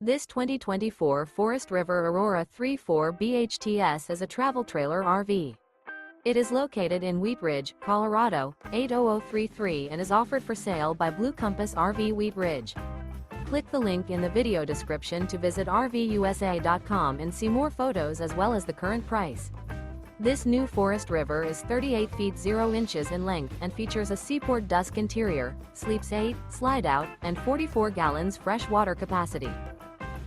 This 2024 Forest River Aurora 3.4 BHTS is a travel trailer RV. It is located in Wheat Ridge, Colorado, 80033 and is offered for sale by Blue Compass RV Wheat Ridge. Click the link in the video description to visit RVUSA.com and see more photos as well as the current price. This new Forest River is 38 feet 0 inches in length and features a SEAPORT DUSK interior, sleeps 8, slide-out, and 44 gallons fresh water capacity.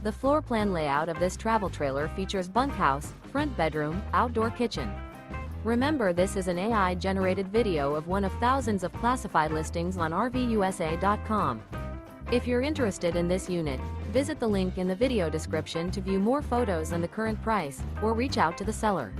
The floor plan layout of this travel trailer features bunkhouse, front bedroom, outdoor kitchen. Remember, this is an AI-generated video of one of thousands of classified listings on RVUSA.com. If you're interested in this unit, visit the link in the video description to view more photos and the current price, or reach out to the seller.